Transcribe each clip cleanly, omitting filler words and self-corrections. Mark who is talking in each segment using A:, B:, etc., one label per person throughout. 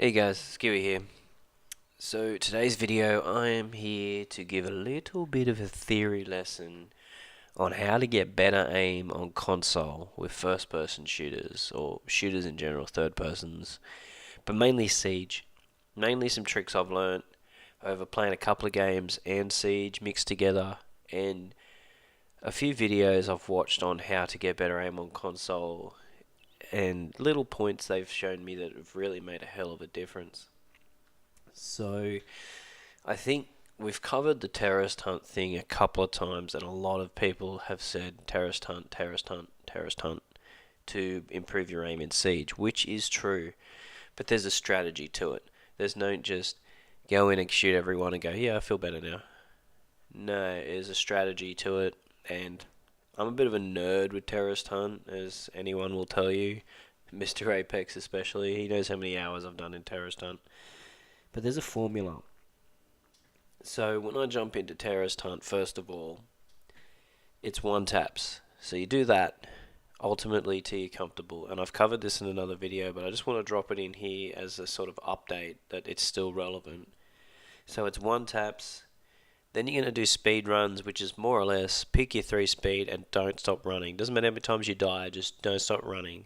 A: Hey guys, Skewy here. So today's video I am here to give a little bit of a theory lesson on how to get better aim on console with first person shooters or shooters in general, third persons, but mainly Siege. Mainly some tricks I've learnt over playing a couple of games and Siege mixed together, and a few videos I've watched on how to get better aim on console, and little points they've shown me that have really made a hell of a difference. So I think we've covered the terrorist hunt thing a couple of times, and a lot of people have said terrorist hunt, terrorist hunt, terrorist hunt to improve your aim in Siege, which is true, but there's a strategy to it. There's no just go in and shoot everyone and go, yeah, I feel better now. No, there's a strategy to it, and I'm a bit of a nerd with terrorist hunt, as anyone will tell you. Mr. Apex especially, he knows how many hours I've done in terrorist hunt. But there's a formula. So when I jump into terrorist hunt, first of all, it's one taps. So you do that ultimately till you're comfortable. And I've covered this in another video, but I just want to drop it in here as a sort of update that it's still relevant. So it's one taps. Then you're going to do speed runs, which is more or less pick your 3 speed and don't stop running. Doesn't matter how many times you die, just don't stop running.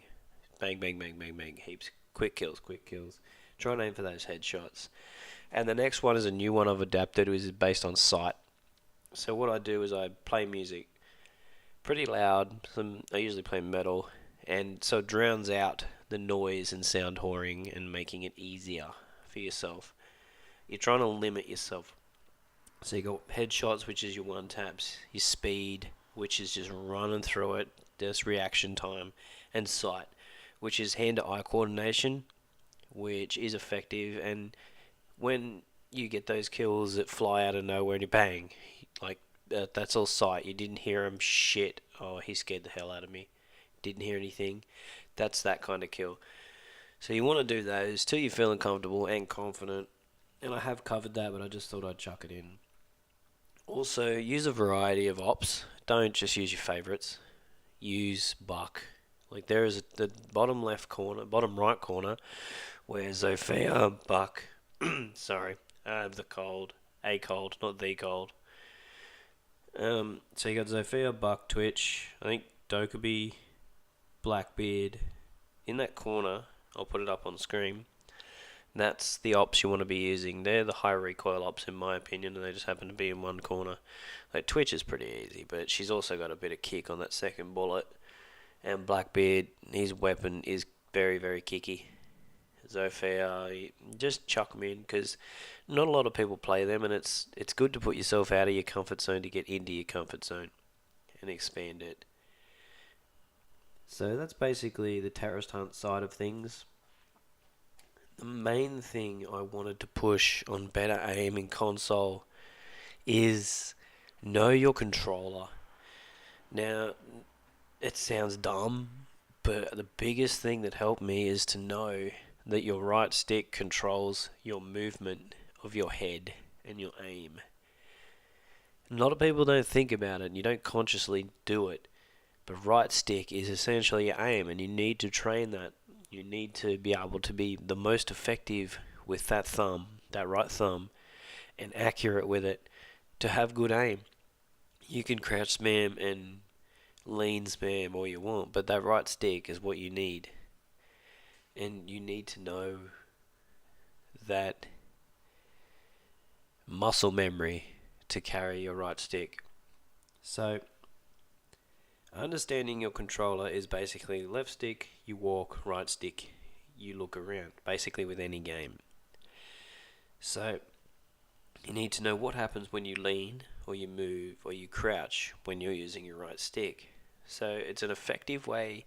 A: Bang, bang, bang, bang, bang. Heaps. Quick kills, quick kills. Try and aim for those headshots. And the next one is a new one I've adapted, which is based on sight. So what I do is I play music pretty loud. I usually play metal, and so it drowns out the noise and sound whoring and making it easier for yourself. You're trying to limit yourself. So you got headshots, which is your one taps, your speed, which is just running through it, just reaction time, and sight, which is hand-to-eye coordination, which is effective. And when you get those kills that fly out of nowhere and you bang, like that's all sight. You didn't hear him. Shit. Oh, he scared the hell out of me. Didn't hear anything. That's that kind of kill. So you want to do those till you're feeling comfortable and confident. And I have covered that, but I just thought I'd chuck it in. Also, use a variety of ops. Don't just use your favorites. Use buck. Like there is the bottom left corner, bottom right corner, where Zofia, buck, sorry, the cold, a cold, not the cold. So you got Zofia, Buck, Twitch, I think Dokkaebi, Blackbeard. In that corner, I'll put it up on screen. That's the ops you want to be using. They're the high recoil ops in my opinion, and they just happen to be in one corner. Like Twitch is pretty easy, but she's also got a bit of kick on that second bullet. And Blackbeard, his weapon is very, very kicky. Zofia, just chuck them in because not a lot of people play them, and it's good to put yourself out of your comfort zone to get into your comfort zone and expand it. So that's basically the terrorist hunt side of things. The main thing I wanted to push on better aim in console is know your controller. Now, it sounds dumb, but the biggest thing that helped me is to know that your right stick controls your movement of your head and your aim. A lot of people don't think about it and you don't consciously do it, but right stick is essentially your aim, and you need to train that. You need to be able to be the most effective with that thumb, that right thumb, and accurate with it to have good aim. You can crouch spam and lean spam all you want, but that right stick is what you need. And you need to know that muscle memory to carry your right stick. So, understanding your controller is basically left stick, you walk, right stick, you look around, basically with any game. So, you need to know what happens when you lean, or you move, or you crouch when you're using your right stick. So, it's an effective way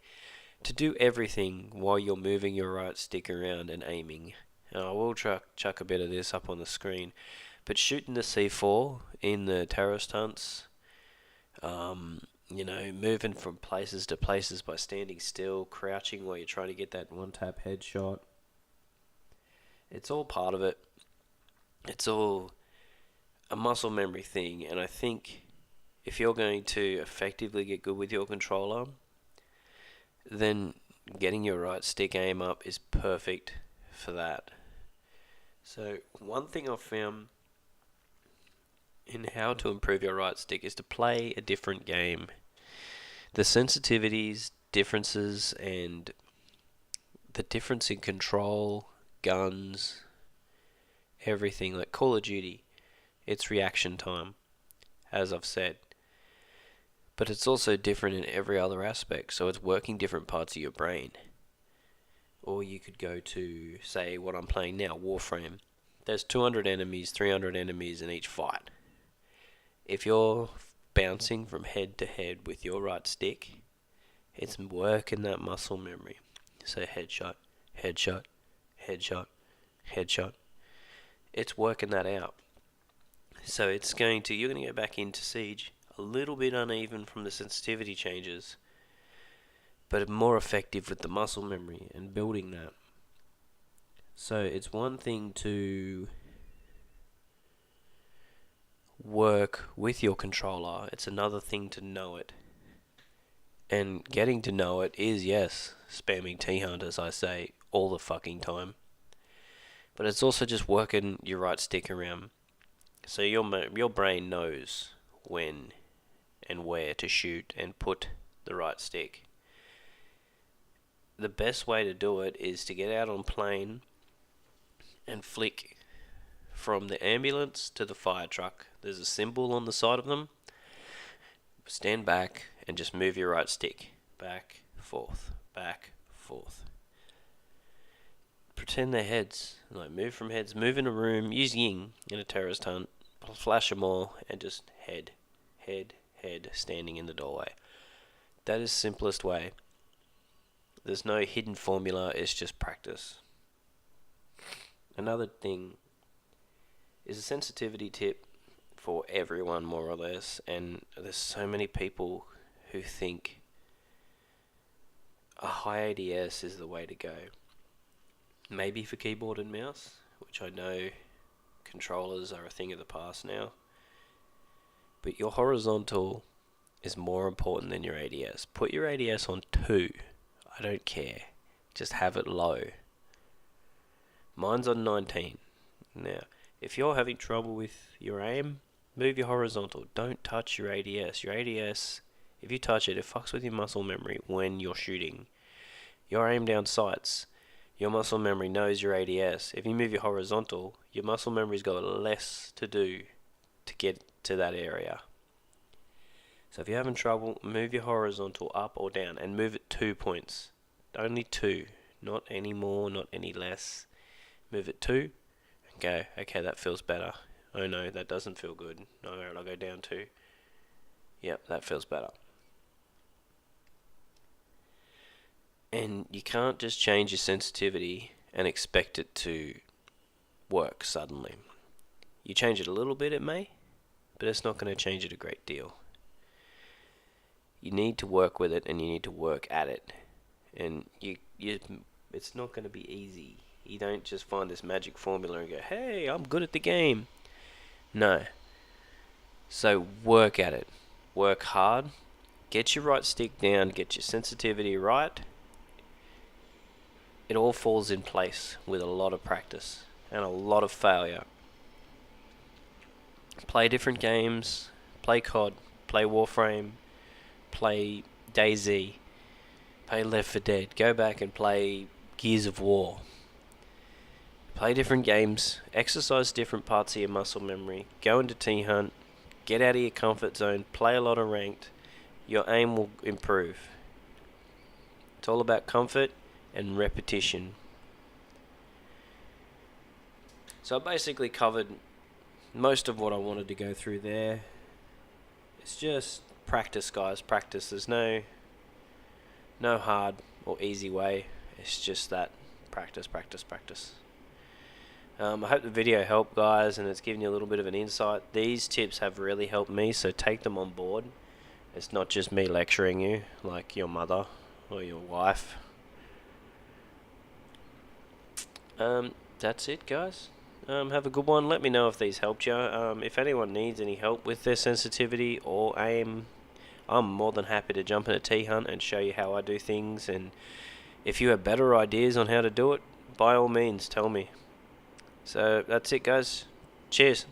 A: to do everything while you're moving your right stick around and aiming. And I will chuck a bit of this up on the screen. But shooting the C4 in the terrorist hunts, moving from places to places by standing still, crouching while you're trying to get that one-tap headshot. It's all part of it. It's all a muscle memory thing, and I think if you're going to effectively get good with your controller, then getting your right stick aim up is perfect for that. So one thing I've found in how to improve your right stick is to play a different game. The sensitivities, differences, and the difference in control, guns, everything, like Call of Duty, it's reaction time, as I've said. But it's also different in every other aspect, so it's working different parts of your brain. Or you could go to, say, what I'm playing now, Warframe. There's 200 enemies, 300 enemies in each fight. If you're bouncing from head to head with your right stick, it's working that muscle memory. So headshot, headshot, headshot, headshot. It's working that out. So you're going to go back into Siege a little bit uneven from the sensitivity changes, but more effective with the muscle memory and building that. So it's one thing to work with your controller, it's another thing to know it. And getting to know it is, yes, spamming T-Hunt, as I say, all the fucking time. But it's also just working your right stick around. So your brain knows when and where to shoot and put the right stick. The best way to do it is to get out on plane and flick from the ambulance to the fire truck. There's a symbol on the side of them. Stand back and just move your right stick. Back, forth, back, forth. Pretend they're heads. Like move from heads. Move in a room. Use Ying in a terrorist hunt. Flash them all and just head, head, head, standing in the doorway. That is the simplest way. There's no hidden formula. It's just practice. Another thing is a sensitivity tip for everyone, more or less, and there's so many people who think a high ADS is the way to go. Maybe for keyboard and mouse, which I know controllers are a thing of the past now, but your horizontal is more important than your ADS. Put your ADS on 2. I don't care. Just have it low. Mine's on 19. Now, if you're having trouble with your aim, move your horizontal. Don't touch your ADS. Your ADS, if you touch it, it fucks with your muscle memory when you're shooting. Your aim down sights, your muscle memory knows your ADS. If you move your horizontal, your muscle memory's got less to do to get to that area. So if you're having trouble, move your horizontal up or down and move it 2 points. Only 2. Not any more, not any less. Move it 2 and go, okay, that feels better. Oh no, that doesn't feel good. Alright, I'll go down 2. Yep, that feels better. And you can't just change your sensitivity and expect it to work suddenly. You change it a little bit, it may, but it's not going to change it a great deal. You need to work with it and you need to work at it. And it's not going to be easy. You don't just find this magic formula and go, hey, I'm good at the game. No. So work at it. Work hard. Get your right stick down. Get your sensitivity right. It all falls in place with a lot of practice and a lot of failure. Play different games. Play COD. Play Warframe. Play DayZ. Play Left 4 Dead. Go back and play Gears of War. Play different games. Exercise different parts of your muscle memory. Go into T-Hunt. Get out of your comfort zone. Play a lot of ranked. Your aim will improve. It's all about comfort and repetition. So I basically covered most of what I wanted to go through there. It's just practice, guys. Practice. There's no hard or easy way. It's just that practice, practice, practice. I hope the video helped, guys, and it's given you a little bit of an insight. These tips have really helped me, so take them on board. It's not just me lecturing you like your mother or your wife. That's it, guys. Have a good one. Let me know if these helped you. If anyone needs any help with their sensitivity or aim, I'm more than happy to jump in a T-Hunt and show you how I do things. And if you have better ideas on how to do it, by all means, tell me. So that's it, guys. Cheers.